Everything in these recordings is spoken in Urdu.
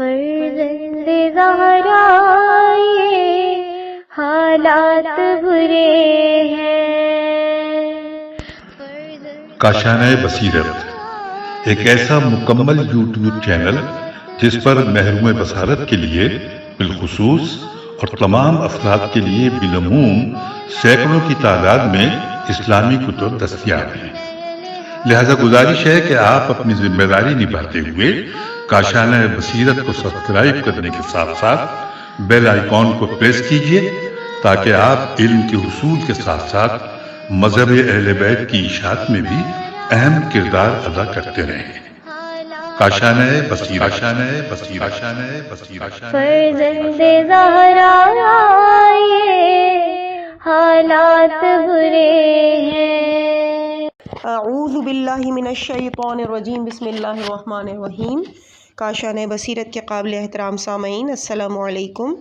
فرزند زہرا یہ حالات برے ہیں۔ کاشانۂ بصیرت ایک ایسا مکمل یوٹیوب چینل جس پر محروم بصارت کے لیے بالخصوص اور تمام افراد کے لیے بالعموم سینکڑوں کی تعداد میں اسلامی کتب دستیاب ہیں۔ لہذا گزارش ہے کہ آپ اپنی ذمہ داری نبھاتے ہوئے کاشانۂ بصیرت کو سبسکرائب کرنے کے ساتھ ساتھ بیل آئیکن کو پریس کیجیے تاکہ آپ علم کے حصول کے ساتھ ساتھ مذہب اہل بیت کی اشاعت میں بھی اہم کردار ادا کرتے رہیں۔ کاشانۂ بصیرت، کاشانۂ بصیرت، کاشانۂ بصیرت۔ فرزند زہرا یہ حالات برے ہیں۔ اعوذ باللہ من الشیطان الرجیم، بسم اللہ الرحمن الرحیم۔ کاشانۂ بصیرت کے قابل احترام سامعین، السلام علیکم۔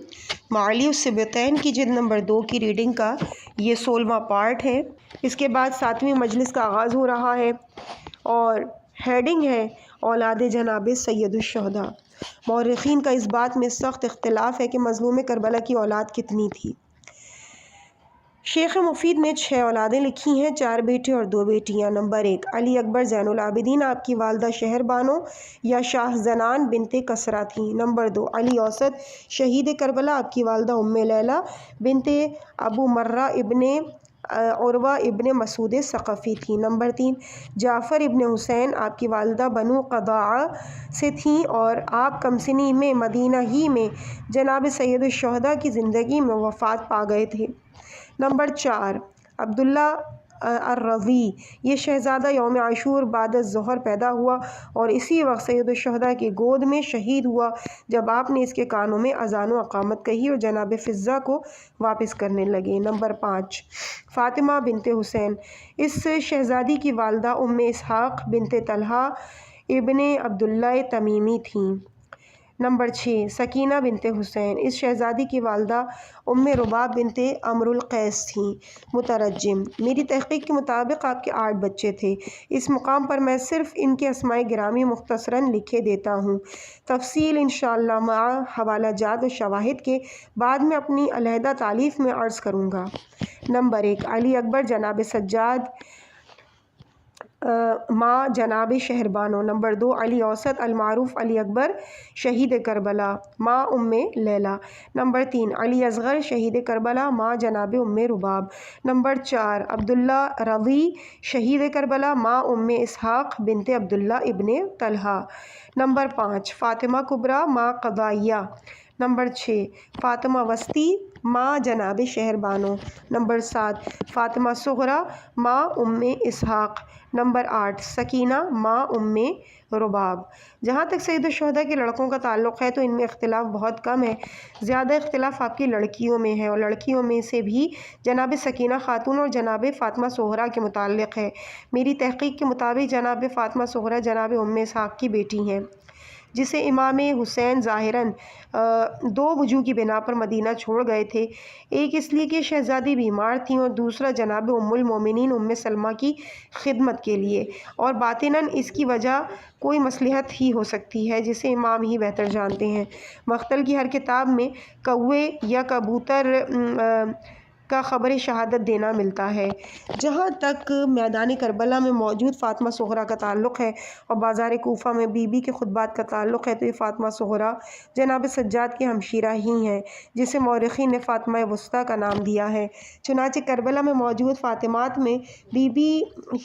معالی الصبطین کی جلد نمبر 2 کی ریڈنگ کا یہ 16واں پارٹ ہے۔ اس کے بعد 7ویں مجلس کا آغاز ہو رہا ہے اور ہیڈنگ ہے اولاد جناب سید الشہداء۔ مورخین کا اس بات میں سخت اختلاف ہے کہ مظلوم کربلا کی اولاد کتنی تھی۔ شیخ مفید نے 6 اولادیں لکھی ہیں، 4 بیٹے اور 2 بیٹیاں۔ نمبر 1 علی اکبر زین العابدین، آپ کی والدہ شہر بانو یا شاہ زنان بنت کسرا تھیں۔ نمبر 2 علی اوسط شہید کربلا، آپ کی والدہ ام لیلہ بنت ابو مرہ ابن عروہ ابن مسعود ثقفی تھیں۔ نمبر 3 جعفر ابن حسین، آپ کی والدہ بنو قضاعہ سے تھیں اور آپ کمسنی میں مدینہ ہی میں جناب سید الشہداء کی زندگی میں وفات پا گئے تھے۔ نمبر 4 عبداللہ الرضی، یہ شہزادہ یوم عاشور بعد الظہر پیدا ہوا اور اسی وقت سید الشہداء کی گود میں شہید ہوا جب آپ نے اس کے کانوں میں اذان و اقامت کہی اور جناب فضہ کو واپس کرنے لگے۔ نمبر 5 فاطمہ بنت حسین، اس شہزادی کی والدہ ام اسحاق بنت طلحہ ابن عبداللہ تمیمی تھیں۔ نمبر 6 سکینہ بنت حسین، اس شہزادی کی والدہ ام رباب بنت عمر القیس تھیں۔ مترجم، میری تحقیق کے مطابق آپ کے 8 بچے تھے۔ اس مقام پر میں صرف ان کے اسماء گرامی مختصراً لکھے دیتا ہوں، تفصیل انشاءاللہ مع حوالہ جات و شواہد کے بعد میں اپنی علیحدہ تالیف میں عرض کروں گا۔ نمبر 1 علی اکبر جناب سجاد ماں جناب شہر بانو۔ نمبر 2 علی اوسط المعروف علی اکبر شہید کربلا ماں ام لیلہ۔ نمبر 3 علی اصغر شہید کربلا ماں جناب ام رباب۔ نمبر 4 عبداللہ رضی شہید کربلا ماں ام اسحاق بنت عبداللہ ابن طلحہ۔ نمبر 5 فاطمہ کبریٰ ماں قضائیہ۔ نمبر 6 فاطمہ وسطی ماں جناب شہر بانو۔ نمبر 7 فاطمہ صغریٰ ماں ام اسحاق۔ نمبر 8 سکینہ ماں ام رباب۔ جہاں تک سید الشہداء کے لڑکوں کا تعلق ہے تو ان میں اختلاف بہت کم ہے، زیادہ اختلاف آپ کی لڑکیوں میں ہے اور لڑکیوں میں سے بھی جناب سکینہ خاتون اور جناب فاطمہ صغریٰ کے متعلق ہے۔ میری تحقیق کے مطابق جناب فاطمہ صغریٰ جناب ام اسحاق کی بیٹی ہیں، جسے امام حسین ظاہراً 2 وجوہ کی بنا پر مدینہ چھوڑ گئے تھے، ایک اس لیے کہ شہزادی بیمار تھیں اور دوسرا جناب ام المومنین ام سلمہ کی خدمت کے لیے، اور باطناً اس کی وجہ کوئی مصلحت ہی ہو سکتی ہے جسے امام ہی بہتر جانتے ہیں۔ مختل کی ہر کتاب میں کوے یا کبوتر کا خبر شہادت دینا ملتا ہے۔ جہاں تک میدان کربلا میں موجود فاطمہ صغریٰ کا تعلق ہے اور بازار کوفہ میں بی بی کے خطبات کا تعلق ہے تو یہ فاطمہ صغریٰ جناب سجاد کی ہمشیرہ ہی ہیں، جسے مورخین نے فاطمہ وسطیٰ کا نام دیا ہے۔ چنانچہ کربلا میں موجود فاطمات میں بی بی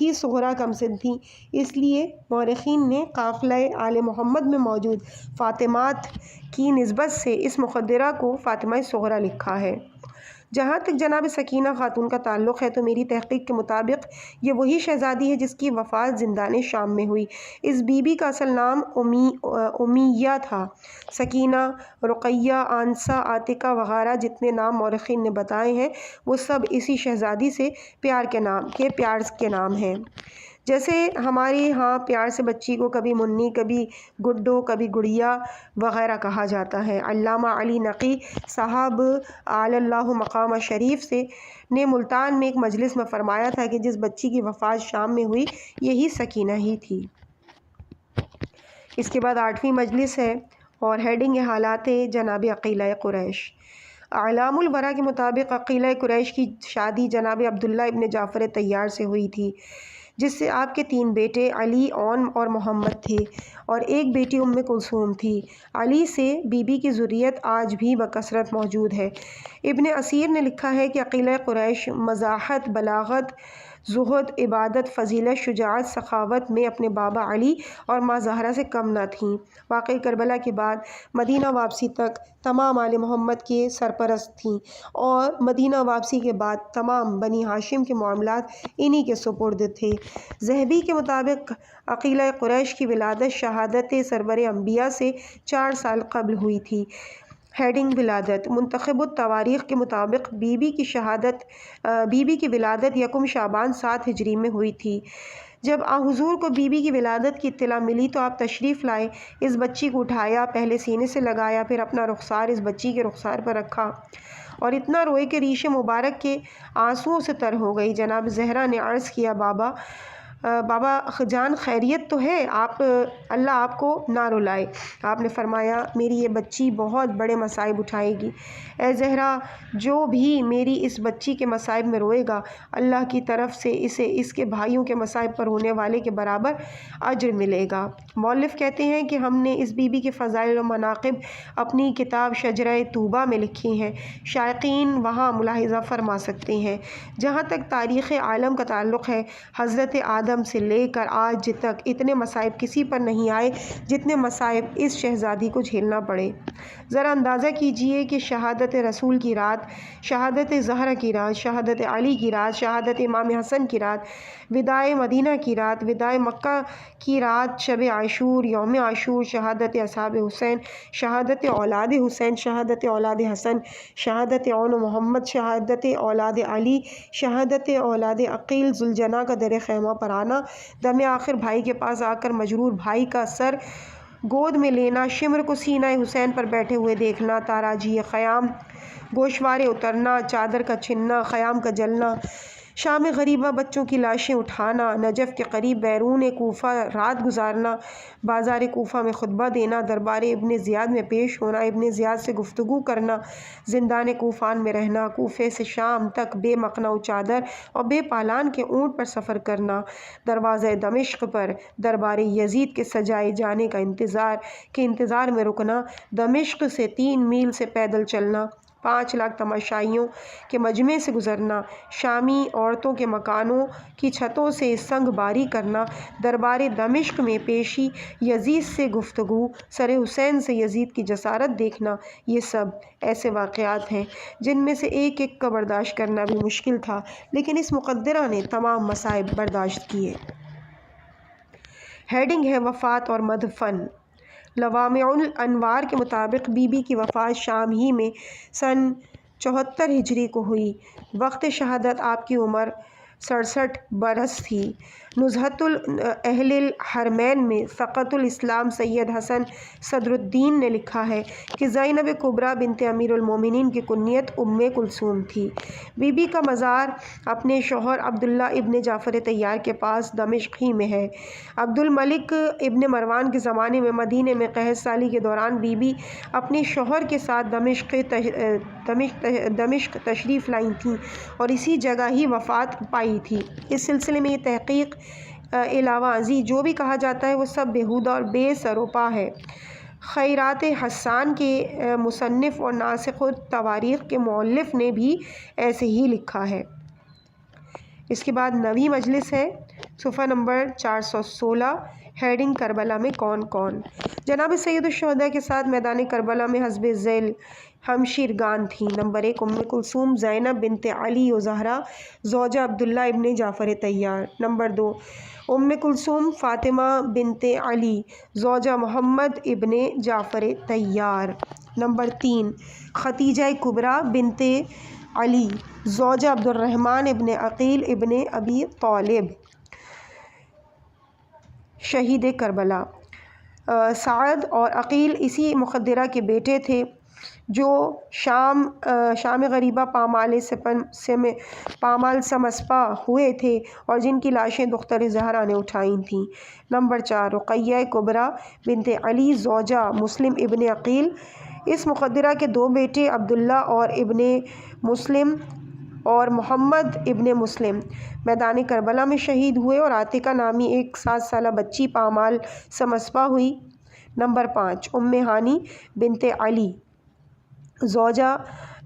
ہی صغریٰ کم سن تھیں، اس لیے مورخین نے قافلہ آل محمد میں موجود فاطمات کی نسبت سے اس مقدرہ کو فاطمہ صغریٰ لکھا ہے۔ جہاں تک جناب سکینہ خاتون کا تعلق ہے تو میری تحقیق کے مطابق یہ وہی شہزادی ہے جس کی وفات زندان شام میں ہوئی۔ اس بی بی کا اصل نام امیہ تھا۔ سکینہ، رقیہ، آنسہ، عاتقہ وغیرہ جتنے نام مورخین نے بتائے ہیں وہ سب اسی شہزادی سے پیار کے نام ہیں۔ جیسے ہمارے ہاں پیار سے بچی کو کبھی منی، کبھی گڈو، کبھی گڑیا وغیرہ کہا جاتا ہے۔ علامہ علی نقی صاحب اعلی اللہ مقام شریف سے نے ملتان میں ایک مجلس میں فرمایا تھا کہ جس بچی کی وفات شام میں ہوئی یہی سکینہ ہی تھی۔ اس کے بعد 8ویں مجلس ہے اور ہیڈنگ حالات جناب عقیلہ قریش۔ اعلام الورا کے مطابق عقیلہ قریش کی شادی جناب عبداللہ ابن جعفر طیار سے ہوئی تھی، جس سے آپ کے 3 بیٹے علی، اون اور محمد تھے، اور ایک بیٹی ام کلثوم تھی۔ علی سے بی بی کی ذریت آج بھی بکثرت موجود ہے۔ ابن اسیر نے لکھا ہے کہ عقیلہ قریش مزاحت، بلاغت، زہد، عبادت، فضیلت، شجاعت، سخاوت میں اپنے بابا علی اور ماں زہرا سے کم نہ تھیں۔ واقعہ کربلا کے بعد مدینہ واپسی تک تمام آل محمد کے سرپرست تھیں، اور مدینہ واپسی کے بعد تمام بنی ہاشم کے معاملات انہی کے سپرد تھے۔ ذہبی کے مطابق عقیلہ قریش کی ولادت شہادت سرور انبیاء سے 4 سال قبل ہوئی تھی۔ ہیڈنگ ولادت۔ منتخب التواریخ کے مطابق بی بی کی ولادت 1 شعبان 7 ہجری میں ہوئی تھی۔ جب حضور کو بی بی کی ولادت کی اطلاع ملی تو آپ تشریف لائے، اس بچی کو اٹھایا، پہلے سینے سے لگایا، پھر اپنا رخسار اس بچی کے رخسار پر رکھا اور اتنا روئے کہ ریش مبارک کے آنسوؤں سے تر ہو گئی۔ جناب زہرا نے عرض کیا، بابا جان خیریت تو ہے؟ اللہ آپ کو نہ رلائے۔ آپ نے فرمایا، میری یہ بچی بہت بڑے مصائب اٹھائے گی۔ اے زہرا، جو بھی میری اس بچی کے مصائب میں روئے گا، اللہ کی طرف سے اسے اس کے بھائیوں کے مصائب پر رونے والے کے برابر اجر ملے گا۔ مؤلف کہتے ہیں کہ ہم نے اس بی بی کے فضائل و مناقب اپنی کتاب شجرہ طوبہ میں لکھی ہیں، شائقین وہاں ملاحظہ فرما سکتے ہیں۔ جہاں تک تاریخ عالم کا تعلق ہے، حضرت آدم سے لے کر آج تک اتنے مصائب کسی پر نہیں آئے جتنے مصائب اس شہزادی کو جھیلنا پڑے۔ ذرا اندازہ کیجئے کہ شہادت رسول کی رات، شہادت زہرا کی رات، شہادت علی کی رات، شہادت امام حسن کی رات، وداع مدینہ کی رات، وداع مکہ کی رات، شب عاشور، یوم عاشور، شہادت اصحاب حسین، شہادت اولاد حسین، شہادت اولاد حسن، شہادت اون محمد، شہادت اولاد علی، شہادت اولاد عقیل، ذوالجناح کا در خیمہ پر آنا، دم آخر بھائی کے پاس آ کر مجرور بھائی کا سر گود میں لینا، شمر کو سینہ حسین پر بیٹھے ہوئے دیکھنا، تاراجی خیام، گوشوارے اترنا، چادر کا چھننا، خیام کا جلنا، شام غریبہ بچوں کی لاشیں اٹھانا، نجف کے قریب بیرون کوفہ رات گزارنا، بازار کوفہ میں خطبہ دینا، دربار ابن زیاد میں پیش ہونا، ابن زیاد سے گفتگو کرنا، زندان کوفان میں رہنا، کوفے سے شام تک بے مقنع و چادر اور بے پالان کے اونٹ پر سفر کرنا، دروازہ دمشق پر دربار یزید کے سجائے جانے کا انتظار میں رکنا، دمشق سے 3 میل سے پیدل چلنا، 5 لاکھ تماشائیوں کے مجمع سے گزرنا، شامی عورتوں کے مکانوں کی چھتوں سے سنگ باری کرنا، دربار دمشق میں پیشی، یزید سے گفتگو، سر حسین سے یزید کی جسارت دیکھنا، یہ سب ایسے واقعات ہیں جن میں سے ایک ایک کا برداشت کرنا بھی مشکل تھا، لیکن اس مقدرہ نے تمام مصائب برداشت کیے۔ ہیڈنگ ہے وفات اور مدفن۔ لوامع الانوار کے مطابق بی بی کی وفات شام ہی میں سن 74 ہجری کو ہوئی۔ وقت شہادت آپ کی عمر 67 برس تھی۔ نزہۃ اہل الحرمین میں فقط الاسلام سید حسن صدر الدین نے لکھا ہے کہ زینب کبریٰ بنت امیر المومنین کی کنیت ام کلثوم تھی۔ بی بی کا مزار اپنے شوہر عبداللہ ابن جعفر طیار کے پاس دمشق ہی میں ہے۔ عبد الملک ابن مروان کے زمانے میں مدینے میں قحط سالی کے دوران بی بی اپنے شوہر کے ساتھ دمشق تشریف لائی تھیں اور اسی جگہ ہی وفات پائی تھی۔ اس سلسلے میں یہ تحقیق علاوہ ازیں جو بھی کہا جاتا ہے وہ سب بیہودہ اور بے سر و پا ہے۔ خیرات حسان کے مصنف اور ناسخ التواریخ کے مؤلف نے بھی ایسے ہی لکھا ہے۔ اس کے بعد 9ویں مجلس ہے، صفحہ نمبر 416، ہیڈنگ کربلا میں کون کون؟ جناب سید الشہداء کے ساتھ میدان کربلا میں حسب ذیل ہمشیرگان تھیں۔ نمبر 1 ام کلثوم زینب بنت علی و زہرا زوجہ عبداللہ ابن جعفر طیار۔ نمبر 2 ام کلثوم فاطمہ بنت علی زوجہ محمد ابن جعفر طیار۔ نمبر 3 ختیجہ کبریٰ بنت علی زوجہ عبد الرحمن ابن عقیل ابن ابی طالب شہید کربلا۔ سعد اور عقیل اسی مقدرہ کے بیٹے تھے۔ جو شام غریبہ پامال سمسپا ہوئے تھے اور جن کی لاشیں دختر زہرا نے اٹھائی تھیں۔ نمبر 4 رقیہ کبریٰ بنت علی زوجہ مسلم ابن عقیل۔ اس مقدرہ کے 2 بیٹے عبداللہ اور ابن مسلم اور محمد ابن مسلم میدان کربلا میں شہید ہوئے اور عاتقہ نامی ایک 7 سالہ بچی پامال سمسپا ہوئی۔ نمبر 5 ہانی بنت علی زوجہ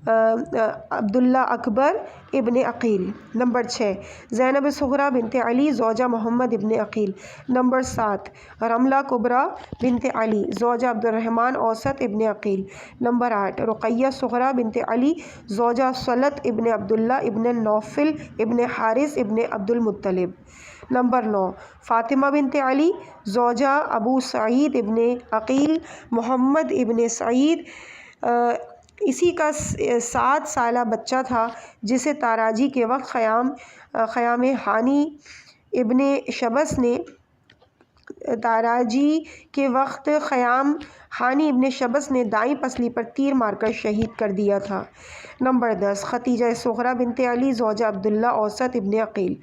عبداللہ اکبر ابن عقیل۔ نمبر 6 زینب صغریٰ بنت علی زوجہ محمد ابن عقیل۔ نمبر 7 رملہ کبریٰ بنت علی زوجہ عبد الرحمن اوسط ابن عقیل۔ نمبر 8 رقیہ صغریٰ بنت علی زوجہ صلت ابن عبداللہ ابن نوفل ابن حارث ابن عبد المطلب۔ نمبر 9 فاطمہ بنت علی زوجہ ابو سعید ابن عقیل محمد ابن سعید۔ اسی کا 7 سالہ بچہ تھا جسے تاراجی کے وقت خیام ہانی ابن شبس نے دائیں پسلی پر تیر مار کر شہید کر دیا تھا۔ نمبر 10 ختیجہ صغریٰ بنت علی زوجہ عبداللہ اوسط ابن عقیل۔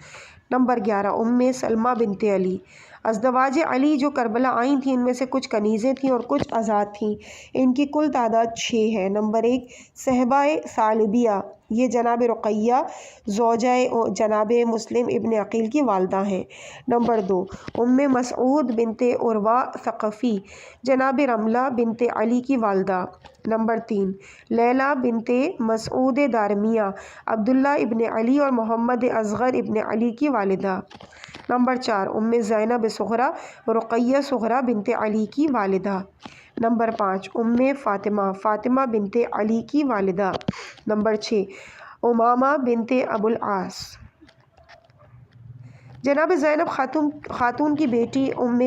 نمبر 11 سلمہ بنت علی۔ ازدواج علی جو کربلا آئی تھیں ان میں سے کچھ کنیزیں تھیں اور کچھ آزاد تھیں۔ ان کی کل تعداد 6 ہے۔ نمبر 1 صہبہ ثعلبیہ، یہ جناب رقیہ زوجہ جناب مسلم ابن عقیل کی والدہ ہیں۔ نمبر 2 مسعود بنت عروہ ثقفی، جناب رملہ بنت علی کی والدہ۔ نمبر 3 لیلہ بنت مسعود دارمیہ، عبداللہ ابن علی اور محمد اصغر ابن علی کی والدہ۔ نمبر 4 زینب صغریٰ رقیہ صغریٰ بنت علی کی والدہ۔ نمبر 5 فاطمہ بنت علی کی والدہ۔ نمبر 6 امامہ بنت ابو العاص، جناب زینب خاتون کی بیٹی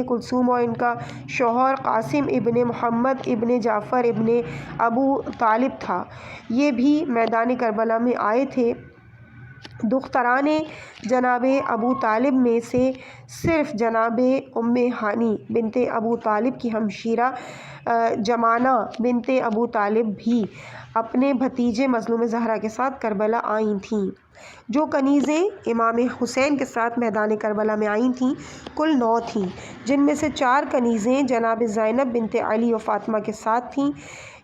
کلثوم اور ان کا شوہر قاسم ابن محمد ابن جعفر ابن ابو طالب تھا، یہ بھی میدان کربلا میں آئے تھے۔ دختران جناب ابو طالب میں سے صرف جناب ہانی بنت ابو طالب کی ہمشیرہ جمانہ بنت ابو طالب بھی اپنے بھتیجے مظلوم زہرا کے ساتھ کربلا آئی تھیں۔ جو کنیزیں امام حسین کے ساتھ میدان کربلا میں آئی تھیں کل 9 تھیں، جن میں سے 4 کنیزیں جناب زینب بنت علی و فاطمہ کے ساتھ تھیں،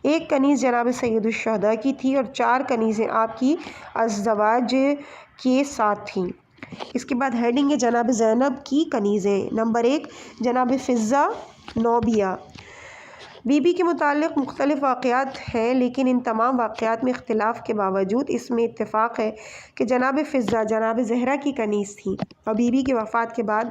1 کنیز جناب سید الشہداء کی تھی اور 4 کنیزیں آپ کی ازدواج کے ساتھ تھیں۔ اس کے بعد ہیڈنگ ہے جناب زینب کی کنیزیں۔ نمبر 1 جناب فضہ نوبیہ۔ بی بی کے متعلق مختلف واقعات ہیں، لیکن ان تمام واقعات میں اختلاف کے باوجود اس میں اتفاق ہے کہ جناب فضہ جناب زہرا کی کنیز تھیں اور بی بی کی وفات کے بعد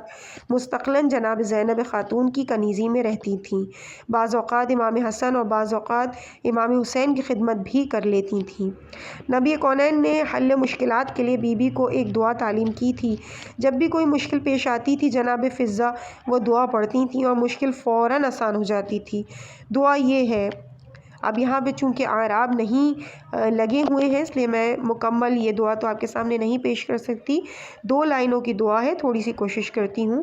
مستقلاً جناب زینب خاتون کی کنیزی میں رہتی تھیں۔ بعض اوقات امام حسن اور بعض اوقات امام حسین کی خدمت بھی کر لیتی تھیں۔ نبی کونین نے حل مشکلات کے لیے بی بی کو ایک دعا تعلیم کی تھی۔ جب بھی کوئی مشکل پیش آتی تھی جناب فضہ وہ دعا پڑھتی تھیں اور مشکل فوراً آسان ہو جاتی تھی۔ دعا یہ ہے، اب یہاں پہ چونکہ اعراب نہیں لگے ہوئے ہیں اس لیے میں مکمل یہ دعا تو آپ کے سامنے نہیں پیش کر سکتی، 2 لائنوں کی دعا ہے، تھوڑی سی کوشش کرتی ہوں۔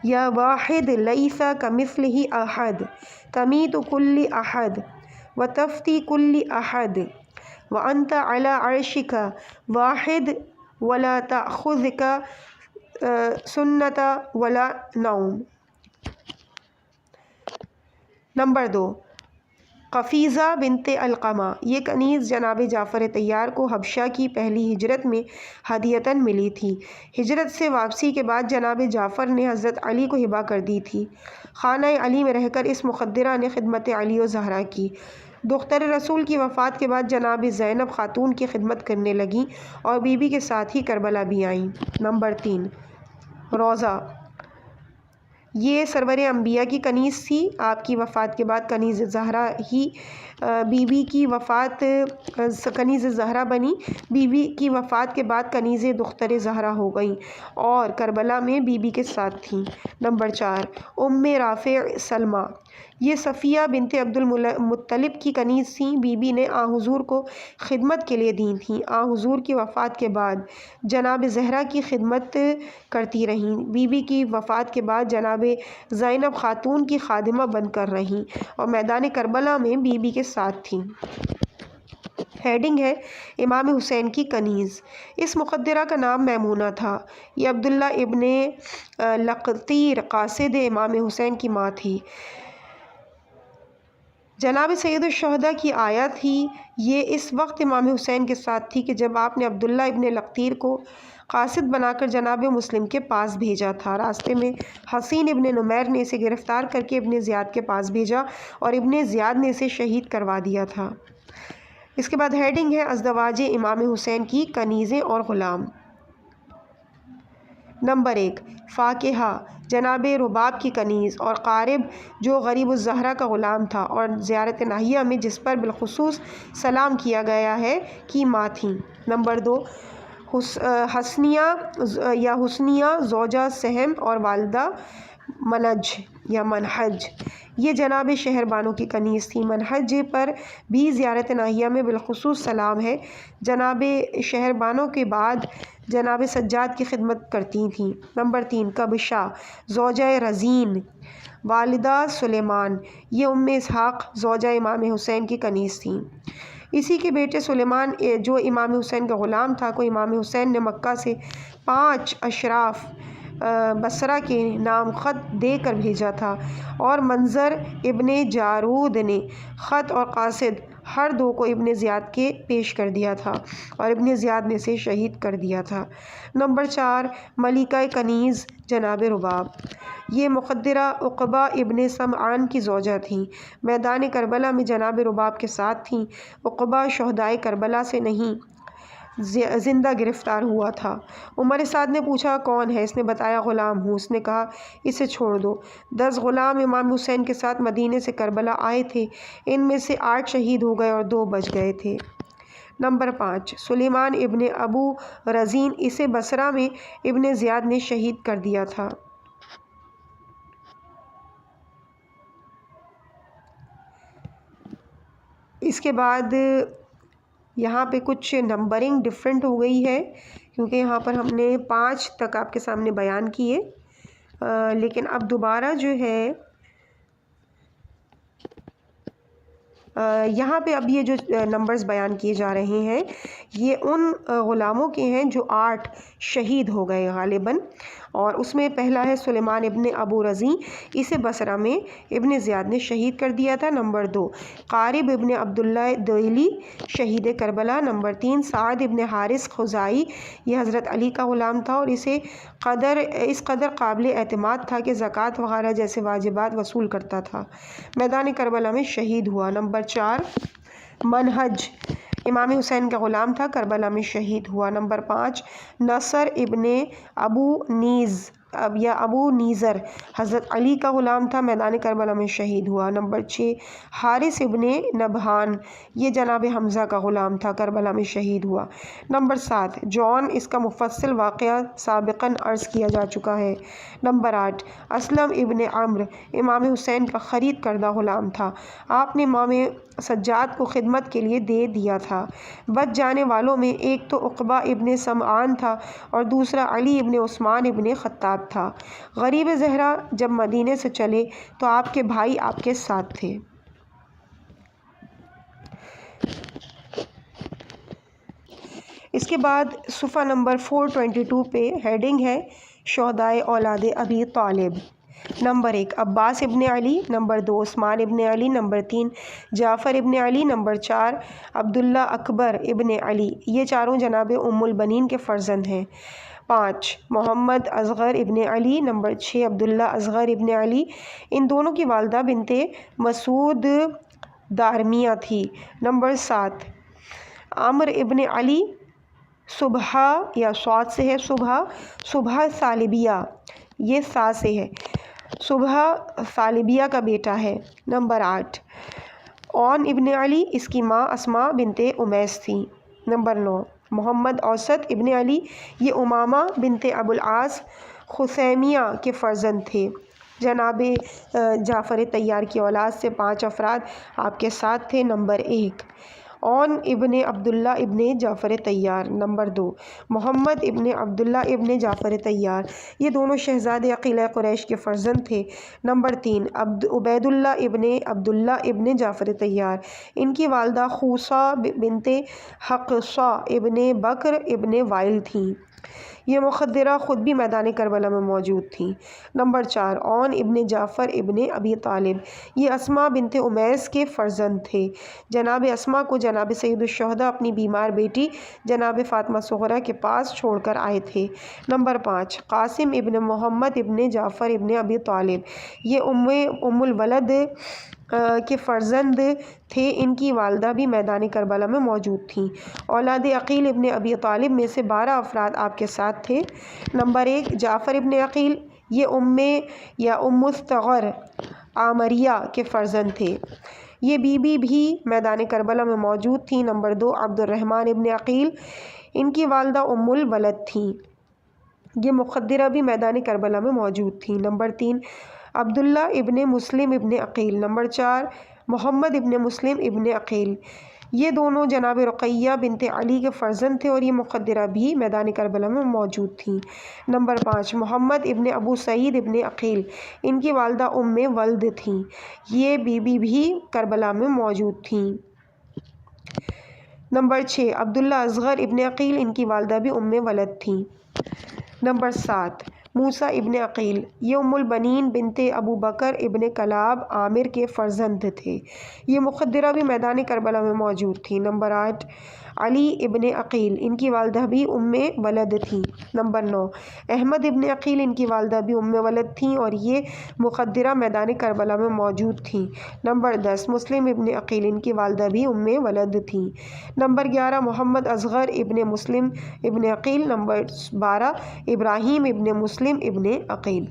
یا واحد لیس کمثلہ احد تمیت کل احد وتفتی کل احد وانت علی عرشک واحد ولا تأخذک سنۃ ولا نوم۔ نمبر 2 قفیزہ بنت علقمہ، یہ کنیز جناب جعفر طیار کو حبشہ کی پہلی ہجرت میں ہدیۃً ملی تھی۔ ہجرت سے واپسی کے بعد جناب جعفر نے حضرت علی کو ہبہ کر دی تھی۔ خانہ علی میں رہ کر اس مقدرہ نے خدمت علی و زہرا کی۔ دختر رسول کی وفات کے بعد جناب زینب خاتون کی خدمت کرنے لگیں اور بی بی کے ساتھ ہی کربلا بھی آئیں۔ نمبر 3 روضہ، یہ سرور انبیاء کی کنیز تھی۔ آپ کی وفات کے بعد کنیز زہرا ہی بی بی کی وفات کنیز زہرا بنی، بی بی کی وفات کے بعد کنیز دختر زہرا ہو گئیں اور کربلا میں بی بی کے ساتھ تھیں۔ نمبر 4 رافع سلمہ، یہ صفیہ بنت عبد المطلب کی کنیز تھیں۔ بی بی نے حضور کو خدمت کے لیے دی تھیں۔ حضور کی وفات کے بعد جناب زہرا کی خدمت کرتی رہیں۔ بی بی کی وفات کے بعد جناب زینب خاتون کی خادمہ بن کر رہیں اور میدان کربلا میں بی بی کے ساتھ تھیں۔ ہیڈنگ ہے امام حسین کی کنیز۔ اس مقدرہ کا نام میمونہ تھا۔ یہ عبداللہ ابن لقطیر قاصد امام حسین کی ماں تھی۔ جناب سید الشہداء کی آیا تھی۔ یہ اس وقت امام حسین کے ساتھ تھی کہ جب آپ نے عبداللہ ابن لقطیر کو قاصد بنا کر جناب مسلم کے پاس بھیجا تھا۔ راستے میں حسین ابن نمیر نے اسے گرفتار کر کے ابن زیاد کے پاس بھیجا اور ابن زیاد نے اسے شہید کروا دیا تھا۔ اس کے بعد ہیڈنگ ہے ازدواج امام حسین کی کنیزیں اور غلام۔ نمبر 1 فاکہہ جناب رباب کی کنیز اور قارب جو غریب الزہرا کا غلام تھا اور زیارت ناہیہ میں جس پر بالخصوص سلام کیا گیا ہے کی ماں تھیں۔ نمبر 2 حسنیہ زوجہ سہم اور والدہ منج یا منہج، یہ جناب شہربانو کی کنیز تھی۔ منہج پر بھی زیارت ناہیہ میں بالخصوص سلام ہے۔ جناب شہربانو کے بعد جناب سجاد کی خدمت کرتی تھیں۔ نمبر 3 کبشہ زوجہ رزین والدہ سلیمان، یہ ام اسحاق زوجہ امام حسین کی کنیز تھیں۔ اسی کے بیٹے سلیمان جو امام حسین کا غلام تھا کو امام حسین نے مکہ سے 5 اشراف بصرہ کے نام خط دے کر بھیجا تھا اور منظر ابن جارود نے خط اور قاصد ہر دو کو ابن زیاد کے پیش کر دیا تھا اور ابن زیاد نے اسے شہید کر دیا تھا۔ نمبر 4 ملکہ کنیز جناب رباب، یہ مقدرہ عقبہ ابن سمعان کی زوجہ تھیں۔ میدان کربلا میں جناب رباب کے ساتھ تھیں۔ عقبہ شہدائے کربلا سے نہیں زندہ گرفتار ہوا تھا۔ عمر سعد نے پوچھا کون ہے؟ اس نے بتایا غلام ہوں۔ اس نے کہا اسے چھوڑ دو۔ 10 غلام امام حسین کے ساتھ مدینے سے کربلا آئے تھے، ان میں سے 8 شہید ہو گئے اور 2 بچ گئے تھے۔ نمبر 5 سلیمان ابن ابو رزین، اسے بصرہ میں ابن زیاد نے شہید کر دیا تھا۔ اس کے بعد یہاں پہ کچھ نمبرنگ ڈفرینٹ ہو گئی ہے کیونکہ یہاں پر ہم نے 5 تک آپ کے سامنے بیان کیے، لیکن اب دوبارہ جو ہے یہاں پہ اب یہ جو نمبرز بیان کیے جا رہے ہیں یہ ان غلاموں کے ہیں جو 8 شہید ہو گئے غالباً، اور اس میں پہلا ہے سلیمان ابن ابو رزین، اسے بصرہ میں ابن زیاد نے شہید کر دیا تھا۔ نمبر 2 قارب ابن عبداللہ دوئلی شہید کربلا۔ نمبر 3 سعد ابن حارث خزائی، یہ حضرت علی کا غلام تھا اور اس قدر قابل اعتماد تھا کہ زکوٰۃ وغیرہ جیسے واجبات وصول کرتا تھا، میدان کربلا میں شہید ہوا۔ نمبر 4 منہج امام حسین کا غلام تھا، کربلا میں شہید ہوا۔ نمبر 5 نصر ابن ابو نیز یا ابو نیزر، حضرت علی کا غلام تھا، میدان کربلا میں شہید ہوا۔ نمبر 6 حارث ابن نبہان، یہ جناب حمزہ کا غلام تھا، کربلا میں شہید ہوا۔ نمبر 7 جون، اس کا مفصل واقعہ سابقاً عرض کیا جا چکا ہے۔ نمبر 8 اسلم ابن عمرو، امام حسین کا خرید کردہ غلام تھا، آپ نے امام سجاد کو خدمت کے لیے دے دیا تھا۔ بچ جانے والوں میں ایک تو عقبہ ابن سمعان تھا اور دوسرا علی ابن عثمان ابن خطاب تھا۔ غریب زہرا جب مدینے سے چلے تو آپ کے بھائی آپ کے ساتھ تھے۔ اس کے بعد صفحہ نمبر 422 پہ ہیڈنگ ہے شہدائے اولاد ابی طالب۔ نمبر 1 عباس ابن علی، نمبر 2 عثمان ابن علی، نمبر 3 جعفر ابن علی، نمبر 4 عبداللہ اکبر ابن علی، یہ چاروں جناب ام البنین کے فرزند ہیں۔ 5 محمد اصغر ابن علی، نمبر 6 عبداللہ اصغر ابن علی، ان دونوں کی والدہ بنت مسعود دارمیہ تھی۔ نمبر 7 عمر ابن علی، صبحہ یا صاد سے ہے صبح ثالبیہ، یہ سا سے ہے، صبح ثالبیہ کا بیٹا ہے۔ نمبر 8 اون ابن علی، اس کی ماں اسماء بنت امیس تھی۔ نمبر 9 محمد اوسط ابن علی، یہ امامہ بنت ابو العاص خثیمیہ کے فرزند تھے۔ جناب جعفر طیار کی اولاد سے 5 افراد آپ کے ساتھ تھے۔ نمبر 1 عون ابن عبداللہ ابن جعفر طیار۔ نمبر 2 محمد ابن عبداللہ ابن جعفر طیار، یہ دونوں شہزادے عقیلہ قریش کے فرزند تھے۔ نمبر 3 عبید اللہ ابن عبداللہ ابن جعفر طیار، ان کی والدہ خوصہ بنت حقصہ ابن بکر ابن وائل تھیں، یہ مخدرہ خود بھی میدان کربلا میں موجود تھیں۔ نمبر 4 عون ابن جعفر ابن ابی طالب، یہ اسماء بنت امیس کے فرزند تھے۔ جناب اسماء کو جناب سید الشہداء اپنی بیمار بیٹی جناب فاطمہ صغرا کے پاس چھوڑ کر آئے تھے۔ نمبر 5 قاسم ابن محمد ابن جعفر ابن ابی طالب، یہ ام الولد کے فرزند تھے، ان کی والدہ بھی میدان کربلا میں موجود تھیں۔ اولاد عقیل ابن ابی طالب میں سے 12 افراد آپ کے ساتھ تھے۔ نمبر 1 جعفر ابن عقیل، یہ ام الثغر عامریہ کے فرزند تھے، یہ بی بی بھی میدان کربلا میں موجود تھیں۔ نمبر 2 عبد الرحمن ابن عقیل، ان کی والدہ ام الولد تھیں، یہ مخدرہ بھی میدان کربلا میں موجود تھیں۔ نمبر 3 عبداللہ ابن مسلم ابن عقیل۔ نمبر 4 محمد ابن مسلم ابن عقیل، یہ دونوں جناب رقیہ بنت علی کے فرزند تھے اور یہ مخدرہ بھی میدان کربلا میں موجود تھیں۔ نمبر 5 محمد ابن ابو سعید ابن عقیل، ان کی والدہ ام ولد تھیں، یہ بی بی بھی کربلا میں موجود تھیں۔ نمبر 6 عبداللہ اصغر ابن عقیل، ان کی والدہ بھی ام ولد تھیں۔ نمبر 7 موسیٰ ابن عقیل، یہ ام البنین بنت ابو بکر ابن کلاب عامر کے فرزند تھے، یہ مخدرہ بھی میدان کربلا میں موجود تھی۔ نمبر 8 علی ابن عقیل، ان کی والدہ بھی ام ولد تھیں۔ نمبر 9 احمد ابن عقیل، ان کی والدہ بھی ام ولد تھیں اور یہ مخدرہ میدان کربلا میں موجود تھیں۔ نمبر 10 مسلم ابن عقیل، ان کی والدہ بھی ام ولد تھیں۔ نمبر 11 محمد اصغر ابن مسلم ابن عقیل۔ نمبر 12 ابراہیم ابن مسلم ابن عقیل،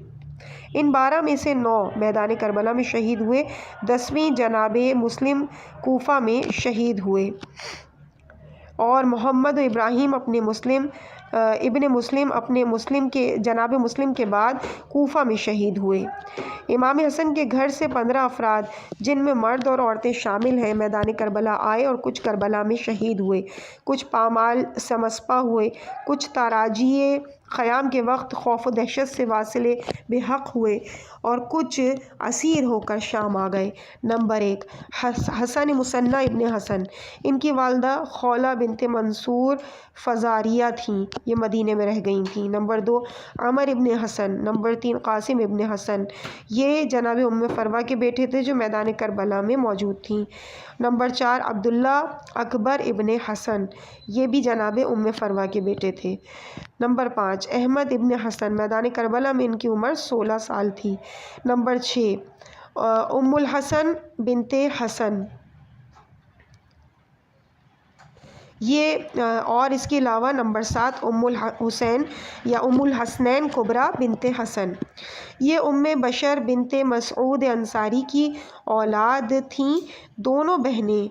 ان 12 میں سے 9 میدان کربلا میں شہید ہوئے، 10ویں جناب مسلم کوفہ میں شہید ہوئے، اور محمد و ابراہیم ابن مسلم اپنے جناب مسلم کے بعد کوفہ میں شہید ہوئے۔ امام حسن کے گھر سے 15 افراد جن میں مرد اور عورتیں شامل ہیں میدان کربلا آئے اور کچھ کربلا میں شہید ہوئے، کچھ پامال سمسپا ہوئے، کچھ تاراجی خیام کے وقت خوف و دہشت سے واصل بے حق ہوئے اور کچھ اسیر ہو کر شام آ گئے۔ نمبر 1 حسن مثنیٰ ابن حسن، ان کی والدہ خولہ بنت منصور فزاریہ تھیں، یہ مدینے میں رہ گئی تھیں۔ نمبر 2 عمر ابن حسن۔ نمبر 3 قاسم ابن حسن، یہ جناب ام فروہ کے بیٹے تھے جو میدان کربلا میں موجود تھیں۔ نمبر 4 عبداللہ اکبر ابن حسن، یہ بھی جناب ام فروہ کے بیٹے تھے۔ نمبر 5 احمد ابن حسن، میدان کربلا میں ان کی عمر 16 سال تھی۔ نمبر 6 ام الحسن بنت حسن، یہ اور اس کے علاوہ نمبر 7 ام الحسین یا ام الحسنین کبریٰ بنت حسن، یہ ام بشر بنت مسعود انصاری کی اولاد تھیں۔ دونوں بہنیں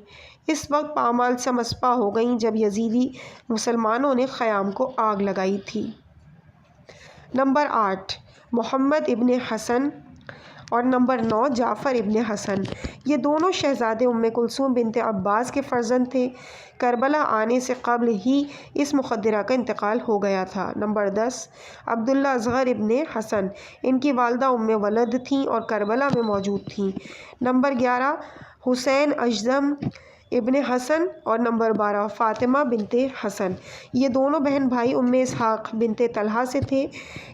اس وقت پامال سمسپا ہو گئیں جب یزیدی مسلمانوں نے خیام کو آگ لگائی تھی۔ نمبر 8 محمد ابن حسن اور نمبر 9 جعفر ابن حسن، یہ دونوں شہزادے ام کلثوم بنت عباس کے فرزند تھے۔ کربلا آنے سے قبل ہی اس مخدرہ کا انتقال ہو گیا تھا۔ نمبر 10 عبداللہ اصغر ابن حسن، ان کی والدہ ام ولد تھیں اور کربلا میں موجود تھیں۔ نمبر 11 حسین اجدم ابن حسن اور نمبر 12 فاطمہ بنت حسن، یہ دونوں بہن بھائی ام اسحاق بنت طلحہ سے تھے،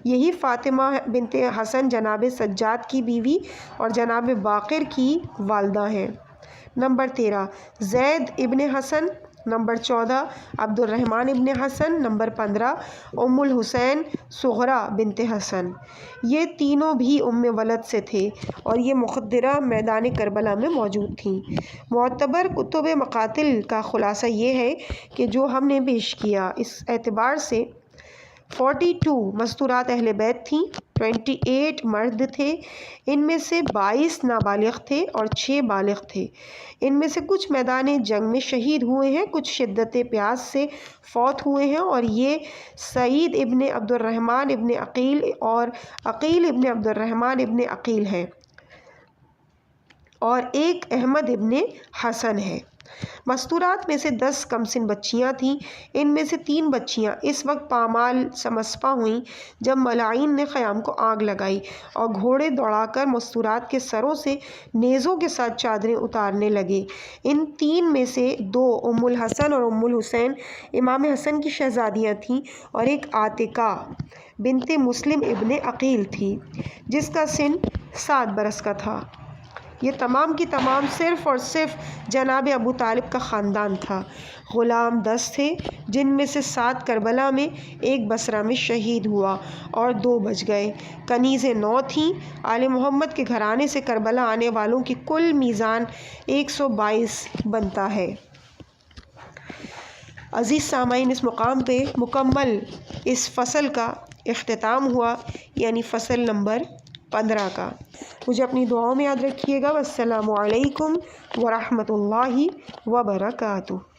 یہی فاطمہ بنت حسن جناب سجاد کی بیوی اور جناب باقر کی والدہ ہیں۔ نمبر 13 زید ابن حسن۔ نمبر 14 عبد الرحمن ابن حسن۔ نمبر 15 ام الحسین صغریٰ بنت حسن، یہ تینوں بھی ام ولد سے تھے اور یہ مخدرہ میدان کربلا میں موجود تھیں۔ معتبر کتب مقاتل کا خلاصہ یہ ہے کہ جو ہم نے پیش کیا اس اعتبار سے 42 مستورات اہل بیت تھیں، 28 مرد تھے، ان میں سے 22 نابالغ تھے اور 6 بالغ تھے۔ ان میں سے کچھ میدان جنگ میں شہید ہوئے ہیں، کچھ شدت پیاس سے فوت ہوئے ہیں، اور یہ سعید ابن عبد الرحمن ابن عقیل اور عقیل ابن عبد الرحمن ابن عقیل ہیں، اور ایک احمد ابن حسن ہے۔ مستورات میں سے 10 کمسن بچیاں تھیں، ان میں سے 3 بچیاں اس وقت پامال سمسپا ہوئیں جب ملاعین نے خیام کو آگ لگائی اور گھوڑے دوڑا کر مستورات کے سروں سے نیزوں کے ساتھ چادریں اتارنے لگے۔ ان 3 میں سے 2 ام الحسن اور ام الحسین امام حسن کی شہزادیاں تھیں، اور ایک عاتکہ بنت مسلم ابن عقیل تھی جس کا سن 7 برس کا تھا۔ یہ تمام کی تمام صرف اور صرف جناب ابو طالب کا خاندان تھا۔ غلام 10 تھے، جن میں سے 7 کربلا میں، 1 بصرہ میں شہید ہوا اور 2 بچ گئے۔ کنیزیں 9 تھیں۔ آل محمد کے گھرانے سے کربلا آنے والوں کی کل میزان 122 بنتا ہے۔ عزیز سامعین، اس مقام پہ مکمل اس فصل کا اختتام ہوا، یعنی فصل نمبر 15 کا۔ مجھے اپنی دعاؤں میں یاد رکھیے گا۔ والسلام علیکم ورحمۃ اللہ وبرکاتہ۔